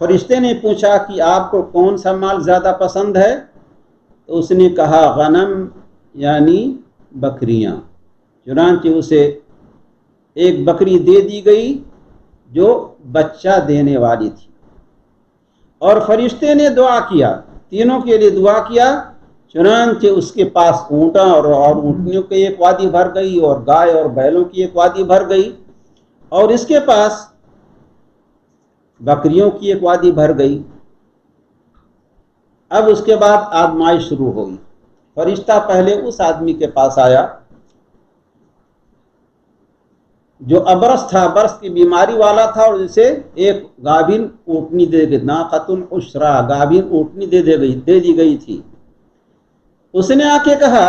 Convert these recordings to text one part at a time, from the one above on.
فرشتے نے پوچھا کہ آپ کو کون سا مال زیادہ پسند ہے؟ تو اس نے کہا غنم یعنی بکریاں۔ چنانچہ اسے ایک بکری دے دی گئی جو بچہ دینے والی تھی، اور فرشتے نے دعا کیا، تینوں کے لیے دعا کیا۔ چنانچہ اس کے پاس اونٹا اور اونٹنیوں کی ایک وادی بھر گئی، اور گائے اور بیلوں کی ایک وادی بھر گئی، اور اس کے پاس بکریوں کی ایک وادی بھر گئی۔ اب اس کے بعد آزمائش شروع ہوئی۔ فرشتہ پہلے اس آدمی کے پاس آیا جو ابرص تھا، برص کی بیماری والا تھا، اور اسے ایک گابھن اونٹنی دے گئی، ناقۃ عشرا، گابھن اونٹنی دے دی گئی تھی۔ اس نے آ کے کہا،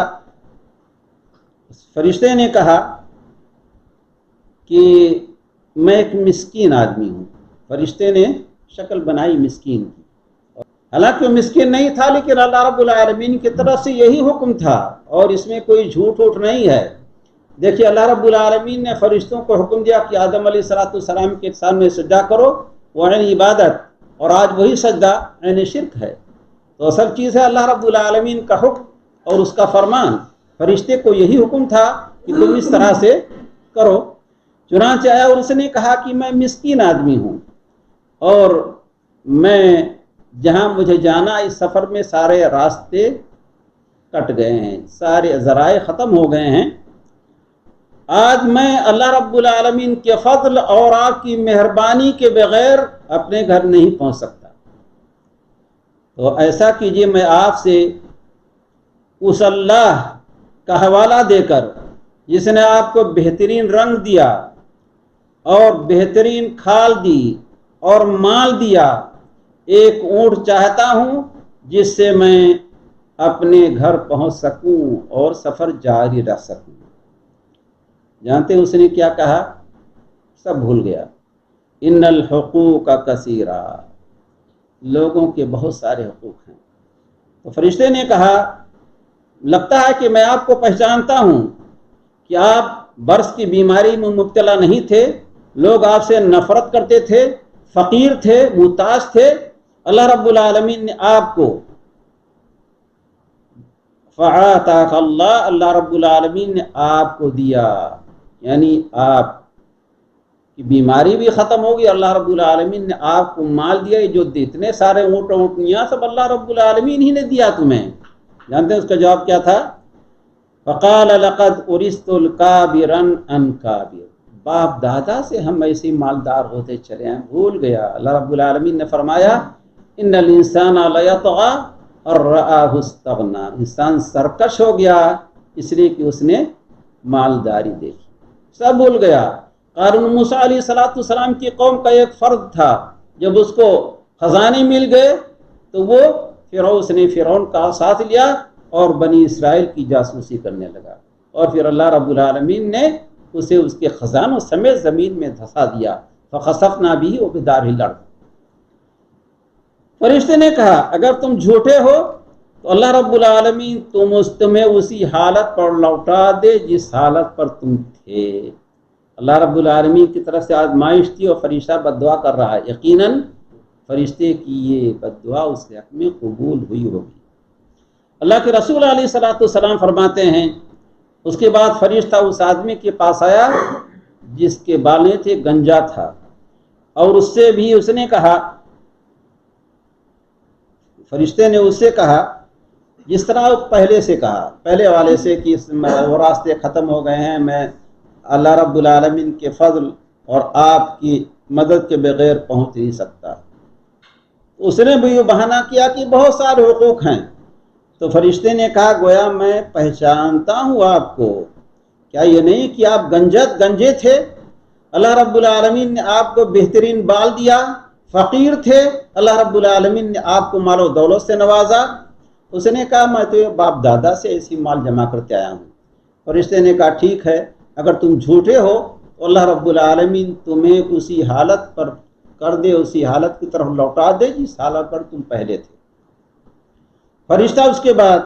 فرشتے نے کہا کہ میں ایک مسکین آدمی ہوں۔ فرشتے نے شکل بنائی مسکین کی، حالانکہ وہ مسکین نہیں تھا، لیکن اللہ رب العالمین کی طرف سے یہی حکم تھا، اور اس میں کوئی جھوٹ ووٹ نہیں ہے۔ دیکھیے اللہ رب العالمین نے فرشتوں کو حکم دیا کہ آدم علیہ السلام کے سامنے سجدہ کرو، وہ عین عبادت، اور آج وہی سجدہ عین شرک ہے۔ تو اصل چیز ہے اللہ رب العالمین کا حکم اور اس کا فرمان۔ فرشتے کو یہی حکم تھا کہ تم اس طرح سے کرو۔ چنانچہ آیا اور اس نے کہا کہ میں مسکین آدمی ہوں، اور میں جہاں مجھے جانا، اس سفر میں سارے راستے کٹ گئے ہیں، سارے ذرائع ختم ہو گئے ہیں۔ آج میں اللہ رب العالمین کے فضل اور آپ کی مہربانی کے بغیر اپنے گھر نہیں پہنچ سکتا۔ تو ایسا کیجئے، میں آپ سے اس اللہ کا حوالہ دے کر جس نے آپ کو بہترین رنگ دیا اور بہترین کھال دی اور مال دیا، ایک اونٹ چاہتا ہوں جس سے میں اپنے گھر پہنچ سکوں اور سفر جاری رکھ سکوں۔ جانتے اس نے کیا کہا؟ سب بھول گیا۔ ان الحقوق کثیرہ، لوگوں کے بہت سارے حقوق ہیں۔ تو فرشتے نے کہا، لگتا ہے کہ میں آپ کو پہچانتا ہوں کہ آپ برص کی بیماری میں مبتلا نہیں تھے، لوگ آپ سے نفرت کرتے تھے، فقیر تھے، محتاج تھے۔ اللہ رب العالمین نے آپ کو فَعَاتَاكَ اللہ، اللہ رب العالمین نے آپ کو دیا، یعنی آپ کی بیماری بھی ختم ہوگی۔ اللہ رب العالمین نے آپ کو مال دیا، جو اتنے سارے اونٹ اونٹنیاں سب اللہ رب العالمین ہی نے دیا تمہیں۔ جانتے ہیں اس کا جواب کیا تھا؟ فَقَالَ لَقَدْ أُرِثْتُ الْكَابِرًا عَنْ كَابِرٍ، باپ دادا سے ہم ایسے مالدار ہوتے چلے ہیں، بھول گیا۔ اللہ رب العالمین نے فرمایا، ان الانسان لیطغی ان رآہ استغنی، انسان سرکش ہو گیا اس لیے کہ اس نے مالداری دیکھی، سب بھول گیا۔ قارون موسیٰ علیہ السلام کی قوم کا ایک فرد تھا، جب اس کو خزانے مل گئے تو وہ فرعون کا ساتھ لیا اور بنی اسرائیل کی جاسوسی کرنے لگا، اور پھر اللہ رب العالمین نے اسے اس کے خزانوں سمیت زمین میں دھسا دیا۔ فخسفنا به وبداره الارض۔ فرشتے نے کہا، اگر تم جھوٹے ہو تو اللہ رب العالمین تمہیں اسی حالت پر لوٹا دے جس حالت پر تم تھے۔ اللہ رب العالمین کی طرف سے آزمائش تھی اور فرشتہ بد دعا کر رہا ہے، یقیناً فرشتے کی یہ بد دعا اس کے حق میں قبول ہوئی ہوگی۔ اللہ کے رسول علیہ السلام فرماتے ہیں، اس کے بعد فرشتہ اس آدمی کے پاس آیا جس کے بال نہیں تھے، گنجا تھا، اور اس سے بھی اس نے کہا، فرشتے نے اس سے کہا جس طرح پہلے سے کہا، پہلے والے سے، کہ وہ راستے ختم ہو گئے ہیں، میں اللہ رب العالمین کے فضل اور آپ کی مدد کے بغیر پہنچ نہیں سکتا۔ اس نے بھی یہ بہانہ کیا کہ بہت سارے حقوق ہیں۔ تو فرشتے نے کہا، گویا میں پہچانتا ہوں آپ کو، کیا یہ نہیں کہ آپ گنجے تھے، اللہ رب العالمین نے آپ کو بہترین بال دیا، فقیر تھے، اللہ رب العالمین نے آپ کو مال و دولت سے نوازا۔ اس نے کہا، میں تو باپ دادا سے ایسی مال جمع کرتے آیا ہوں۔ فرشتے نے کہا، ٹھیک ہے، اگر تم جھوٹے ہو تو اللہ رب العالمین تمہیں اسی حالت پر کر دے، اسی حالت کی طرف لوٹا دے جس حالت پر تم پہلے تھے۔ فرشتہ اس کے بعد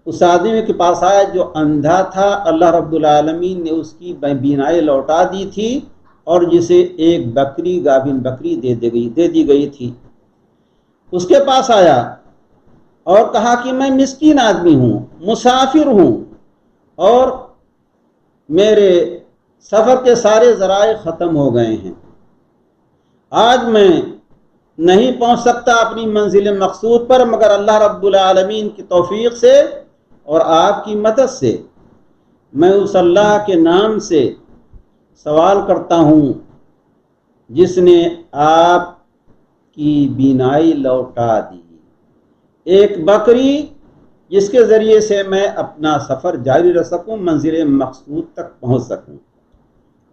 اس آدمی کے پاس آیا جو اندھا تھا، اللہ رب العالمین نے اس کی بینائی لوٹا دی تھی، اور جسے ایک بکری گابن بکری دے دی گئی تھی، اس کے پاس آیا اور کہا کہ میں مسکین آدمی ہوں، مسافر ہوں، اور میرے سفر کے سارے ذرائع ختم ہو گئے ہیں، آج میں نہیں پہنچ سکتا اپنی منزل مقصود پر مگر اللہ رب العالمین کی توفیق سے اور آپ کی مدد سے۔ میں اس اللہ کے نام سے سوال کرتا ہوں جس نے آپ کی بینائی لوٹا دی، ایک بکری جس کے ذریعے سے میں اپنا سفر جاری رکھ سکوں، منزل مقصود تک پہنچ سکوں۔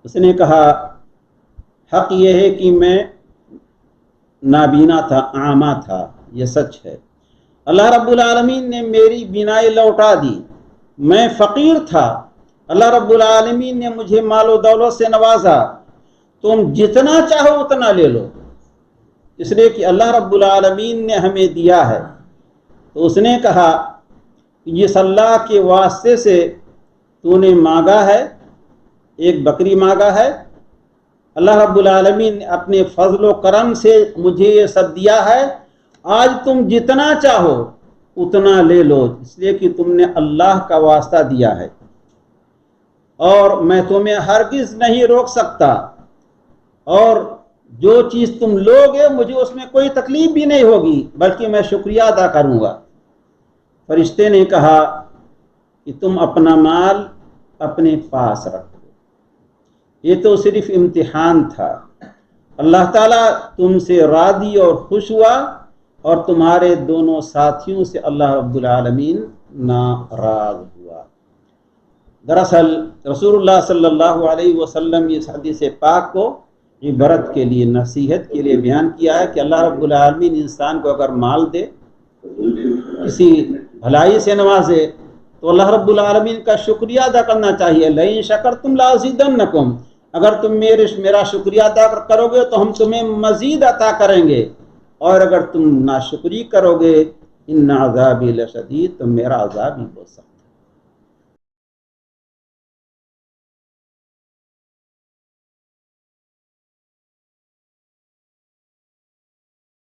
اس نے کہا حق یہ ہے کہ میں نابینا تھا، اعمیٰ تھا، یہ سچ ہے۔ اللہ رب العالمین نے میری بینائی لوٹا دی، میں فقیر تھا، اللہ رب العالمین نے مجھے مال و دولت سے نوازا، تم جتنا چاہو اتنا لے لو، اس لیے کہ اللہ رب العالمین نے ہمیں دیا ہے۔ تو اس نے کہا جس اللہ کے واسطے سے تو نے مانگا ہے، ایک بکری مانگا ہے، اللہ رب العالمین نے اپنے فضل و کرم سے مجھے یہ سب دیا ہے، آج تم جتنا چاہو اتنا لے لو، اس لیے کہ تم نے اللہ کا واسطہ دیا ہے، اور میں تمہیں ہرگز نہیں روک سکتا، اور جو چیز تم لوگے مجھے اس میں کوئی تکلیف بھی نہیں ہوگی، بلکہ میں شکریہ ادا کروں گا۔ فرشتے نے کہا کہ تم اپنا مال اپنے پاس رکھو، یہ تو صرف امتحان تھا، اللہ تعالیٰ تم سے راضی اور خوش ہوا، اور تمہارے دونوں ساتھیوں سے اللہ رب العالمین ناراض ہوا۔ دراصل رسول اللہ صلی اللہ علیہ وسلم اس حدیث پاک کو عبرت کے لیے، نصیحت کے لیے بیان کیا ہے کہ اللہ رب العالمین انسان کو اگر مال دے، کسی بھلائی سے نوازے، تو اللہ رب العالمین کا شکریہ ادا کرنا چاہیے۔ لئن شکرتم لازیدنکم، اگر تم میرا شکریہ ادا کرو گے تو ہم تمہیں مزید عطا کریں گے، اور اگر تم ناشکری کرو گے ان عذابی لشدید، تو میرا عذاب ہی بہت سخت۔